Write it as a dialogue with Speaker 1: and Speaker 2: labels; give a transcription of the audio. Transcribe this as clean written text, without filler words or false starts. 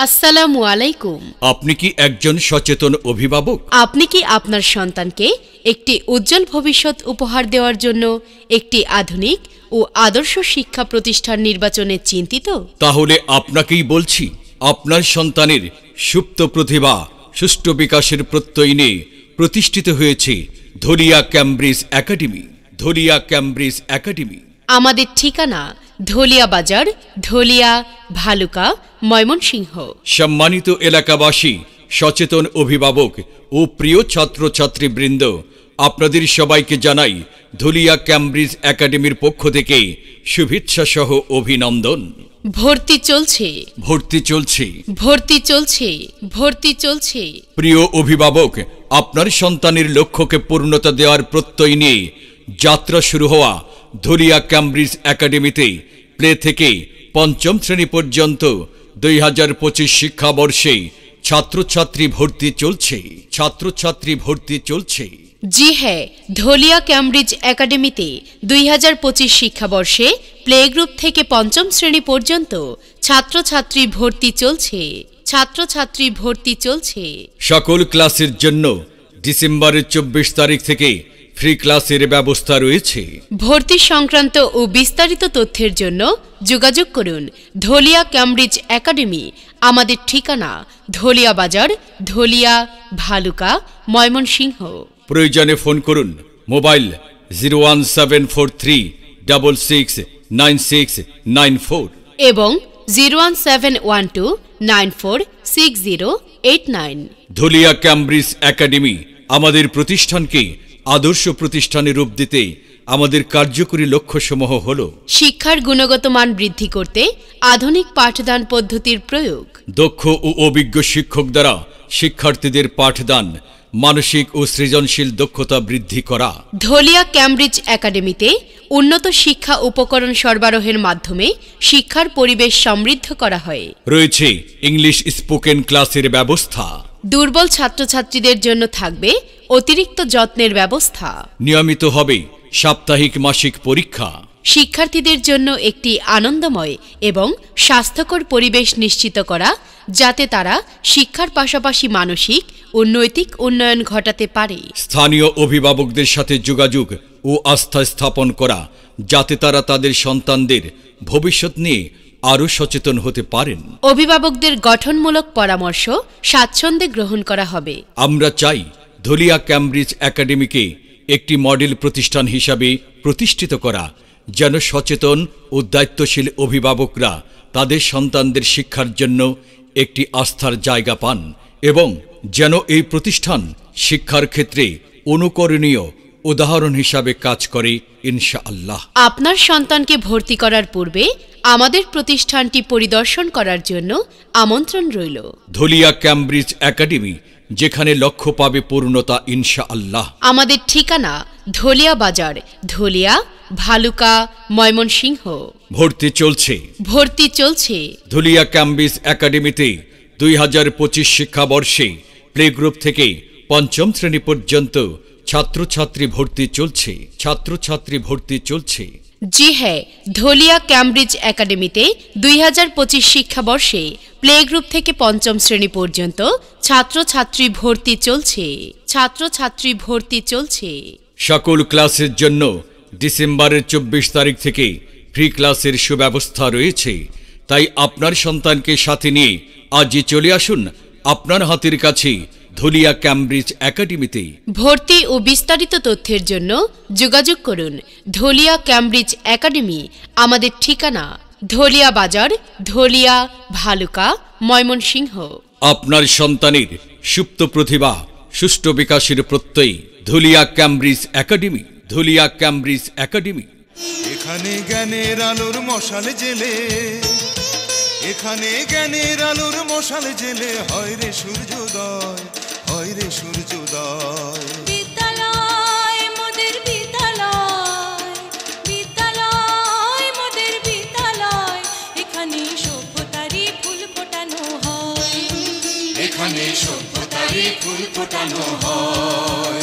Speaker 1: আসসালামু আলাইকুম।
Speaker 2: আপনি কি একজন সচেতন অভিভাবক?
Speaker 1: আপনি কি আপনার সন্তানকে একটি উজ্জ্বল ভবিষ্যৎ উপহার দেওয়ার জন্য একটি আধুনিক ও আদর্শ শিক্ষা প্রতিষ্ঠান নির্বাচনে চিন্তিত?
Speaker 2: তাহলে আপনাকেই বলছি, আপনার সন্তানের সুপ্ত প্রতিভা সুষ্ঠু বিকাশের প্রত্যয় নিয়ে প্রতিষ্ঠিত হয়েছে Dhaliya Cambridge academy. Dhaliya Cambridge academy
Speaker 1: আমাদের ঠিকানা ধলিয়া বাজার, ধলিয়া, ভালুকা, ময়মনসিংহ।
Speaker 2: সম্মানিত এলাকাবাসী, সচেতন অভিভাবক ও প্রিয় ছাত্রছাত্রীবৃন্দ, আপনাদের সবাইকে জানাই ধলিয়া ক্যামব্রিজ একাডেমির পক্ষ থেকে শুভেচ্ছা সহ অভিনন্দন।
Speaker 1: ভর্তি চলছে,
Speaker 2: ভর্তি চলছে,
Speaker 1: ভর্তি চলছে, ভর্তি চলছে।
Speaker 2: প্রিয় অভিভাবক, আপনার সন্তানের লক্ষ্যকে পূর্ণতা দেওয়ার প্রত্যয় নিয়ে যাত্রা শুরু হওয়া ধলিয়া ক্যামব্রিজ একাডেমিতে প্লে থেকে পঞ্চম শ্রেণী পর্যন্ত 2025 শিক্ষাবর্ষে ছাত্রছাত্রী ভর্তি চলছে। ছাত্রছাত্রী ভর্তি চলছে।
Speaker 1: জি হ্যাঁ, ধলিয়া ক্যামব্রিজ একাডেমিতে 2025 শিক্ষাবর্ষে প্লে গ্রুপ থেকে পঞ্চম শ্রেণী পর্যন্ত ছাত্রছাত্রী ভর্তি চলছে। ছাত্রছাত্রী ভর্তি চলছে।
Speaker 2: সকল ক্লাসের জন্য ডিসেম্বরের 24 তারিখ থেকে ফ্রি ক্লাসের ব্যবস্থা রয়েছে।
Speaker 1: ভর্তি সংক্রান্ত ও বিস্তারিত তথ্যের জন্য যোগাযোগ করুন ধলিয়া ক্যামব্রিজ একাডেমি। আমাদের ঠিকানা ধলিয়া বাজার, ধলিয়া, ভালুকা, ময়মনসিংহ।
Speaker 2: প্রয়োজনে ফোন করুন মোবাইল 01743669694
Speaker 1: এবং 01712946089।
Speaker 2: ধলিয়া ক্যামব্রিজ একাডেমি আমাদের প্রতিষ্ঠানকে আদর্শ প্রতিষ্ঠানে রূপ দিতে আমাদের কার্যকরী লক্ষ্যসমূহ হল:
Speaker 1: শিক্ষার গুণগত মান বৃদ্ধি করতে আধুনিক পাঠদান পদ্ধতির প্রয়োগ,
Speaker 2: দক্ষ ও অভিজ্ঞ শিক্ষক দ্বারা শিক্ষার্থীদের পাঠদান, মানসিক ও সৃজনশীল দক্ষতা বৃদ্ধি করা।
Speaker 1: ধলিয়া ক্যামব্রিজ একাডেমিতে উন্নত শিক্ষা উপকরণ সরবরাহের মাধ্যমে শিক্ষার পরিবেশ সমৃদ্ধ করা হয়।
Speaker 2: রয়েছে ইংলিশ স্পোকেন ক্লাসের ব্যবস্থা।
Speaker 1: দুর্বল ছাত্রছাত্রীদের জন্য থাকবে অতিরিক্ত যত্নের ব্যবস্থা।
Speaker 2: নিয়মিত হবে সাপ্তাহিক মাসিক পরীক্ষা।
Speaker 1: শিক্ষার্থীদের জন্য একটি আনন্দময় এবং স্বাস্থ্যকর পরিবেশ নিশ্চিত করা, যাতে তারা শিক্ষার পাশাপাশি মানসিক ও নৈতিক উন্নয়ন ঘটাতে পারে।
Speaker 2: স্থানীয় অভিভাবকদের সাথে যোগাযোগ ও আস্থা স্থাপন করা, যাতে তারা তাদের সন্তানদের ভবিষ্যৎ নিয়ে আরও সচেতন হতে পারেন।
Speaker 1: অভিভাবকদের গঠনমূলক পরামর্শ স্বাচ্ছন্দ্যে গ্রহণ করা হবে।
Speaker 2: আমরা চাই ধলিয়া ক্যামব্রিজ একাডেমিকে একটি মডেল প্রতিষ্ঠান হিসাবে প্রতিষ্ঠিত করা, যেন সচেতন ও দায়িত্বশীল অভিভাবকরা তাদের সন্তানদের শিক্ষার জন্য একটি আস্থার জায়গা পান, এবং যেন এই প্রতিষ্ঠান শিক্ষার ক্ষেত্রে অনুকরণীয় উদাহরণ হিসাবে কাজ করে, ইনশাআল্লাহ।
Speaker 1: আপনার সন্তানকে ভর্তি করার পূর্বে আমাদের প্রতিষ্ঠানটি পরিদর্শন করার জন্য আমন্ত্রণ রইল।
Speaker 2: ধলিয়া ক্যামব্রিজ একাডেমি, যেখানে লক্ষ্য পাবে পূর্ণতা, ইনশাআল্লাহ।
Speaker 1: আমাদের ঠিকানা ধলিয়া বাজার, ধলিয়া, ভালুকা, ময়মনসিংহ।
Speaker 2: ভর্তি চলছে,
Speaker 1: ভর্তি চলছে।
Speaker 2: ধলিয়া ক্যামব্রিজ একাডেমিতে 2025 শিক্ষাবর্ষে প্লে গ্রুপ থেকে পঞ্চম শ্রেণী পর্যন্ত ছাত্রছাত্রী ভর্তি চলছে। ছাত্রছাত্রী ভর্তি চলছে।
Speaker 1: জি হ্যাঁ, ধলিয়া ক্যামব্রিজ একাডেমিতে 2025 শিক্ষাবর্ষে প্লে গ্রুপ থেকে পঞ্চম শ্রেণী পর্যন্ত ছাত্রছাত্রী ভর্তি চলছে। ছাত্রছাত্রী ভর্তি চলছে।
Speaker 2: সকল ক্লাসের জন্য ডিসেম্বরের 24 তারিখ থেকে ফ্রি ক্লাসের সুব্যবস্থা রয়েছে। তাই আপনার সন্তানকে সাথে নিয়ে আজই চলে আসুন আপনার হাতের কাছে ধলিয়া ক্যামব্রিজ একাডেমিতে।
Speaker 1: ভর্তি ও বিস্তারিত তথ্যের জন্য যোগাযোগ করুন ধলিয়া ক্যামব্রিজ একাডেমি। আমাদের ঠিকানা ধলিয়া বাজার, ধলিয়া, ভালুকা, ময়মনসিংহ।
Speaker 2: আপনার সন্তানের সুপ্ত প্রতিভা সুষ্ঠু বিকাশের প্রত্যয় Dhaliya Cambridge academy. Dhaliya Cambridge academy.
Speaker 3: এখানে জ্ঞানের আলোর মশাল জেলে, এখানে জ্ঞানের আলোর মশাল জেলে হয় রে সূর্যোদয়, হয় রে সূর্যোদয়।
Speaker 4: বিদ্যালয় মোদের বিদ্যালয়, বিদ্যালয় মোদের বিদ্যালয়, এখানে সভ্যতারই ফুল ফোটানো হয়,
Speaker 3: এখানে সভ্যতারই ফুল ফোটানো হয়।